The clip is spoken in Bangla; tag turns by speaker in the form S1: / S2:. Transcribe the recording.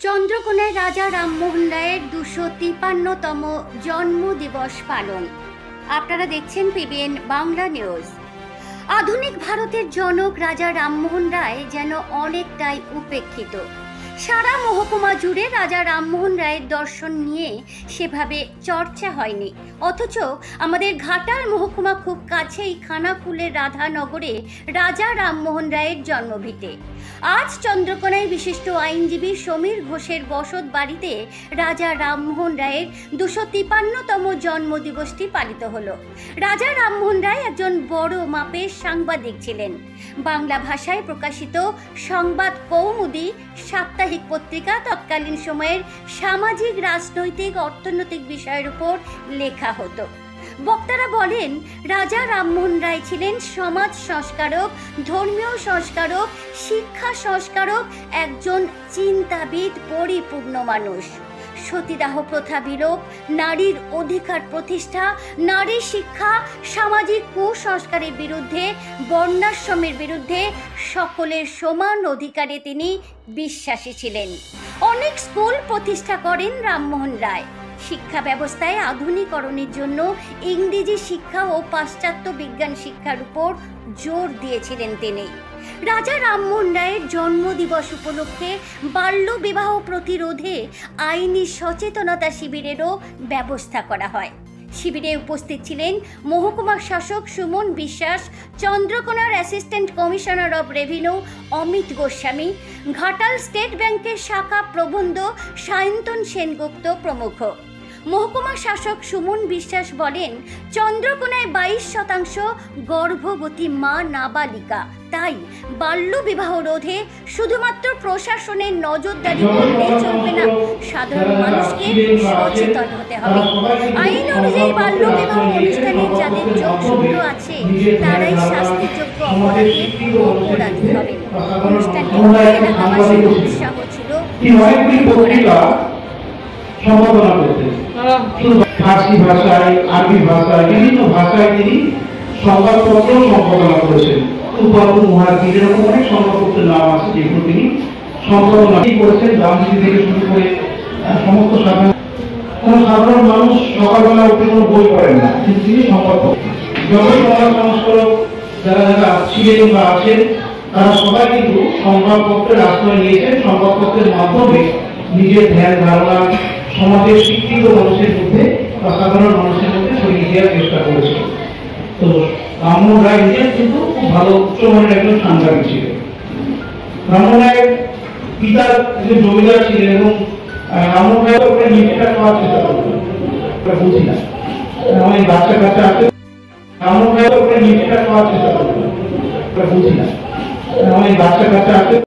S1: চন্দ্রকোনায় রাজা রামমোহন রায়ের 253তম জন্মদিবস পালন। আপনারা দেখছেন পিবিএন বাংলা নিউজ। আধুনিক ভারতের জনক রাজা রামমোহন রায় যেন অনেকটাই উপেক্ষিত। সারা মহকুমা জুড়ে রাজা রামমোহন রায়ের দর্শন নিয়ে সেভাবে চর্চা হয়নি, অথচ আমাদের ঘাটাল মহকুমা খুব কাছেই খানাকুলের রাধানগরে রাজা রামমোহন রায়ের জন্মভিটে। আজ চন্দ্রকোনায় বিশিষ্ট আইনজীবী সমীর ঘোষের বসত বাড়িতে রাজা রামমোহন রায়ের 253তম জন্মদিবসটি পালিত হলো। রাজা রামমোহন রায় একজন বড় মাপের সাংবাদিক ছিলেন। বাংলা ভাষায় প্রকাশিত সংবাদ কৌমুদি সাপ্তাহিক পত্রিকা তৎকালীন সময়ের সামাজিক, রাজনৈতিক, অর্থনৈতিক বিষয়ের উপর লেখা হতো। বক্তারা বলেন, রাজা রামমোহন রায় ছিলেন সমাজ সংস্কারক, ধর্মীয় সংস্কারক, শিক্ষা সংস্কারক, একজন চিন্তাবিদ, পরিপূর্ণ মানুষ। সতীদাহ প্রথা বিলোপ, নারীর অধিকার প্রতিষ্ঠা, নারী শিক্ষা, সামাজিক কুসংস্কারের বিরুদ্ধে, বর্ণাশ্রমের বিরুদ্ধে সকলের সমান অধিকারে তিনি বিশ্বাসী ছিলেন। অনেক স্কুল প্রতিষ্ঠা করেন রামমোহন রায়। শিক্ষা ব্যবস্থায় আধুনিকরণের জন্য ইংরেজি শিক্ষা ও পাশ্চাত্য বিজ্ঞান শিক্ষার উপর জোর দিয়েছিলেন তিনি। রাজা রামমোহন রায়ের জন্মদিবস উপলক্ষে বাল্য বিবাহ প্রতিরোধে আইনি সচেতনতা শিবিরেরও ব্যবস্থা করা হয়। শিবিরে উপস্থিত ছিলেন মহকুমা শাসক সুমন বিশ্বাস, চন্দ্রকোনার assistant commissioner of revenue Amit Goswami, Ghatal state ব্যাংকের শাখা প্রবন্ধ সায়ন্তন সেনগুপ্ত প্রমুখ। মহকুমা শাসক সুমন বিশ্বাস বলেন, চন্দ্রকোনায় 22% গর্ভবতী মা নাবালিকা, তাই বাল্য বিবাহ রোধে শুধুমাত্র প্রশাসনের নজরদারি করলে চলবে না, সাধারণ মানুষকে সচেতন হতে হবে। আইন অনুযায়ী বাল্য বিবাহ অনুষ্ঠানে যাদের যোগসূত্র আছে তারাই শাস্তিযোগ্য অপরাধী হবে। অনুষ্ঠানটি এলাকাবাসীর উৎসাহ ছিল
S2: সম্পাদনা করতেন। ফার্সি ভাষায়, আরবি ভাষায়, বিভিন্ন ভাষায় তিনি সংবাদপত্র সম্পাদনা করেছেন। উপাধি মহাজির এরকম অনেক সংবাদপত্রের নাম আছে যেগুলো তিনি সম্পাদনা করেছেন। রাজনীতি থেকে শুরু করে সমস্ত সাধারণ মানুষ সকালবেলা উঠে কোনো বই পড়েন না, কিন্তু তিনি সংবাদপত্র যত সমাজ সংস্কারক যারা যারা ছিলেন বা আছেন তারা সবাই কিন্তু সংবাদপত্রের আশ্রয় নিয়েছেন। সংবাদপত্রের মাধ্যমে নিজের ধ্যান ধারণা সমাজের শিক্ষিত মানুষের মধ্যে বা সাধারণ মানুষের মধ্যে ছড়িয়ে দেওয়ার চেষ্টা করেছে। তো রামমোহন রায় নিজের কিন্তু খুব ভালো উচ্চমানের একজন সাংবাদিক ছিলেন। রামমোহন রায়ের পিতা জমিদার ছিলেন এবং রামমোহন রায় ওপরে নিজেটা খাওয়ার চেষ্টা করতেন। বুঝি না অনেক বাচ্চা কাচ্চা আছে, রামমোহন রায় ওপরে নিজেটা খাওয়ার চেষ্টা করতেন। বুঝি না অনেক বাচ্চা কাচ্চা আছে।